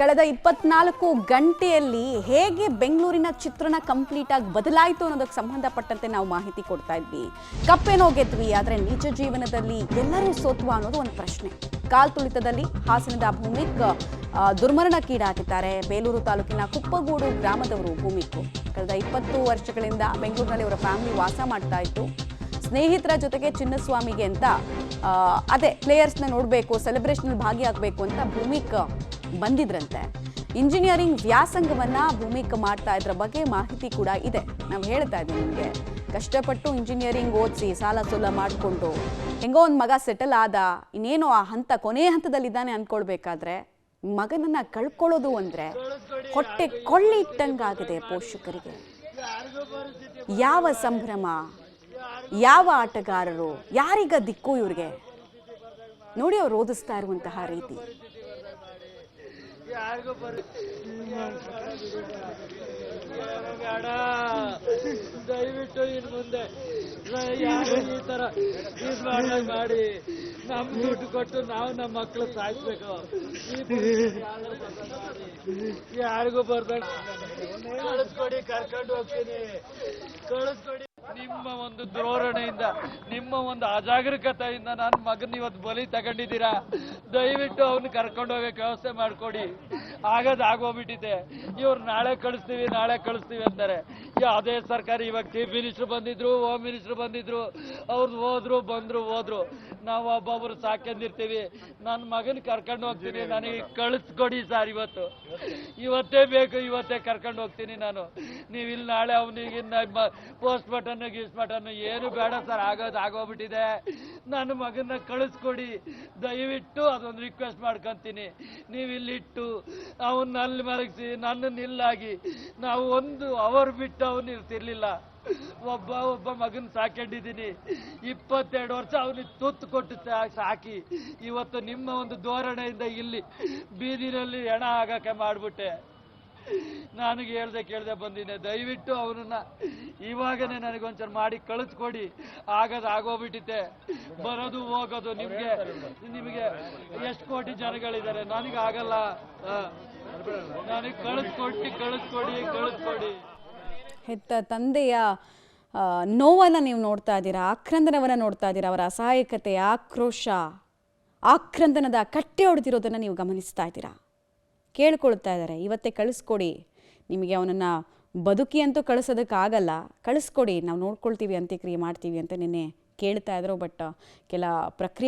ಕಳೆದ 24 ಗಂಟೆಯಲ್ಲಿ ಹೇಗೆ ಬೆಂಗಳೂರಿನ ಚಿತ್ರಣ ಕಂಪ್ಲೀಟ್ ಆಗಿ ಬದಲಾಯಿತು ಅನ್ನೋದಕ್ಕೆ ಸಂಬಂಧಪಟ್ಟಂತೆ ನಾವು ಮಾಹಿತಿ ಕೊಡ್ತಾ ಇದ್ವಿ. ಕಪ್ಪೇನೋ ಗೆದ್ವಿ, ಆದರೆ ನಿಜ ಜೀವನದಲ್ಲಿ ಎಲ್ಲರೂ ಸೋತ್ವಾ ಅನ್ನೋದು ಒಂದು ಪ್ರಶ್ನೆ. ಕಾಲ್ ತುಳಿತದಲ್ಲಿ ಹಾಸನದ ಭೂಮಿಕ್ ದುರ್ಮರಣಕ್ಕೀಡಾಗಿದ್ದಾರೆ. ಬೇಲೂರು ತಾಲೂಕಿನ ಕುಪ್ಪಗೋಡು ಗ್ರಾಮದವರು ಭೂಮಿಕ್. ಕಳೆದ 20 ವರ್ಷಗಳಿಂದ ಬೆಂಗಳೂರಿನಲ್ಲಿ ಅವರ ಫ್ಯಾಮಿಲಿ ವಾಸ ಮಾಡ್ತಾ ಇತ್ತು. ಸ್ನೇಹಿತರ ಜೊತೆಗೆ ಚಿನ್ನಸ್ವಾಮಿಗೆ ಅಂತ ಅದೇ ಪ್ಲೇಯರ್ಸ್ನ ನೋಡಬೇಕು, ಸೆಲೆಬ್ರೇಷನ್ ಭಾಗಿಯಾಗಬೇಕು ಅಂತ ಭೂಮಿಕ್ ಬಂದಿದ್ರಂತೆ. ಇಂಜಿನಿಯರಿಂಗ್ ವ್ಯಾಸಂಗವನ್ನ ಭೂಮಿಕ್ ಮಾಡ್ತಾ ಇದ್ರ ಬಗ್ಗೆ ಮಾಹಿತಿ ಕೂಡ ಇದೆ. ನಾವು ಹೇಳ್ತಾ ಇದ್ದೀವಿ ನಿಮಗೆ, ಕಷ್ಟಪಟ್ಟು ಇಂಜಿನಿಯರಿಂಗ್ ಓದಿಸಿ ಸಾಲ ಸೋಲ ಮಾಡಿಕೊಂಡು ಹೆಂಗೋ ಒಂದು ಮಗ ಸೆಟಲ್ ಆದ, ಇನ್ನೇನೋ ಆ ಕೊನೆಯ ಹಂತದಲ್ಲಿದ್ದಾನೆ ಅಂದ್ಕೊಳ್ಬೇಕಾದ್ರೆ ಮಗನನ್ನ ಕಳ್ಕೊಳ್ಳೋದು ಅಂದ್ರೆ ಹೊಟ್ಟೆ ಕೊಳ್ಳಿ ಇಟ್ಟಂಗಾಗಿದೆ ಪೋಷಕರಿಗೆ. ಯಾವ ಸಂಭ್ರಮ, ಯಾವ ಆಟಗಾರರು, ಯಾರಿಗ ದಿಕ್ಕು ಇವ್ರಿಗೆ? ನೋಡಿ ಅವ್ರು ಓದಿಸ್ತಾ ಇರುವಂತಹ ರೀತಿ. ದಯವಿಟ್ಟು ಇನ್ನು ಮುಂದೆ ಯಾರು ಈ ತರ ಮಾಡಿ ನಮ್ ದುಡ್ಡು ಕೊಟ್ಟು ನಾವು ನಮ್ಮ ಮಕ್ಕಳು ಸಾಯಿಸ್ಬೇಕು. ಯಾರಿಗೂ ಬರ್ಬೇಡ, ಕಳಿಸ್ಕೊಡಿ, ಕರ್ಕೊಂಡು ಹೋಗ್ತೀನಿ, ಕಳಿಸ್ಕೊಡಿ. ನಿಮ್ಮ ಒಂದು ಧೋರಣೆಯಿಂದ, ನಿಮ್ಮ ಒಂದು ಅಜಾಗರೂಕತೆಯಿಂದ ನನ್ನ ಮಗನ ಇವತ್ತು ಬಲಿ ತಗೊಂಡಿದ್ದೀರಾ. ದಯವಿಟ್ಟು ಅವನು ಕರ್ಕೊಂಡು ಹೋಗಕ್ಕೆ ವ್ಯವಸ್ಥೆ ಮಾಡ್ಕೊಡಿ. ಆಗೋಗ್ಬಿಟ್ಟಿದೆ. ಇವ್ರು ನಾಳೆ ಕಳಿಸ್ತೀವಿ ಅಂತಾರೆ. ಯಾವುದೇ ಸರ್ಕಾರ ಇವಾಗ ಚೀಫ್ ಮಿನಿಸ್ಟರ್ ಬಂದಿದ್ರು, ಹೋಮ್ ಮಿನಿಸ್ಟರ್ ಬಂದಿದ್ರು, ಅವ್ರು ಹೋದ್ರು. ನಾವು ಒಬ್ಬೊಬ್ರು ಸಾಕೊಂಡಿರ್ತೀವಿ. ನನ್ನ ಮಗನ ಕರ್ಕೊಂಡು ಹೋಗ್ತೀನಿ, ನನಗೆ ಕಳಿಸ್ಕೊಡಿ ಸರ್. ಇವತ್ತೇ ಬೇಕು, ಇವತ್ತೇ ಕರ್ಕೊಂಡು ಹೋಗ್ತೀನಿ ನಾನು. ನೀವು ಇಲ್ಲಿ ನಾಳೆ ಅವನಿಗೆ ಪೋಸ್ಟ್ ಮಾರ್ಟಮ್ ಏನು ಬೇಡ ಸರ್. ಆಗೋಗ್ಬಿಟ್ಟಿದೆ. ನನ್ನ ಮಗನ ಕಳಿಸ್ಕೊಡಿ ದಯವಿಟ್ಟು. ಅದೊಂದು ರಿಕ್ವೆಸ್ಟ್ ಮಾಡ್ಕೊಂತೀನಿ. ನೀವು ಇಲ್ಲಿಟ್ಟು ಅವನ್ನಲ್ಲಿ ಮಲಗಿಸಿ ನನ್ನನ್ನು ಇಲ್ಲಾಗಿ ನಾವು 1 ಅವರ್ ಬಿಟ್ಟು ಅವನು ಇರ್ತಿರ್ಲಿಲ್ಲ. ಒಬ್ಬ ಮಗನ ಸಾಕೊಂಡಿದ್ದೀನಿ. 22 ವರ್ಷ ಅವನಿಗೆ ತುತ್ತು ಕೊಟ್ಟು ಸಾಕಿ ಇವತ್ತು ನಿಮ್ಮ ಒಂದು ಧೋರಣೆಯಿಂದ ಇಲ್ಲಿ ಬೀದಿನಲ್ಲಿ ಹೆಣ ಆಗಕ್ಕೆ ಮಾಡ್ಬಿಟ್ಟೆ. ನನಗೆ ಕೇಳ್ದೆ ಬಂದಿನಿ. ದಯವಿಟ್ಟು ಅವನನ್ನ ಇವಾಗನೇ ನನಗೊಂಚೂರು ಮಾಡಿ ಕಳಿಸ್ಕೊಡಿ. ಆಗೋಗ್ಬಿಟ್ಟಿದೆ. ಬರೋದು ಹೋಗೋದು ನಿಮಗೆ ಎಷ್ಟು ಕೋಟಿ ಜನಗಳಿದ್ದಾರೆ, ನನಗಾಗಲ್ಲ. ನನಗೆ ಕಳಿಸ್ಕೊಡಿ. ಹೆತ್ತ ತಂದೆಯ ನೋವನ್ನು ನೀವು ನೋಡ್ತಾ ಇದ್ದೀರಾ, ಆಕ್ರಂದನವನ್ನು ನೋಡ್ತಾ ಇದ್ದೀರಾ. ಅವರ ಅಸಹಾಯಕತೆ, ಆಕ್ರೋಶ, ಆಕ್ರಂದನದ ಕಟ್ಟೆ ಹೊಡೆದಿರೋದನ್ನು ನೀವು ಗಮನಿಸ್ತಾ ಇದ್ದೀರಾ. ಕೇಳ್ಕೊಳ್ತಾ ಇದ್ದಾರೆ, ಇವತ್ತೇ ಕಳಿಸ್ಕೊಡಿ. ನಿಮಗೆ ಅವನನ್ನು ಬದುಕಿ ಅಂತೂ ಕಳಿಸೋದಕ್ಕಾಗಲ್ಲ, ಕಳಿಸ್ಕೊಡಿ, ನಾವು ನೋಡ್ಕೊಳ್ತೀವಿ, ಅಂತ್ಯಕ್ರಿಯೆ ಮಾಡ್ತೀವಿ ಅಂತ ನಿನ್ನೆ ಕೇಳ್ತಾ ಇದ್ರು. ಬಟ್ ಕೆಲ ಪ್ರಕ್ರಿಯೆ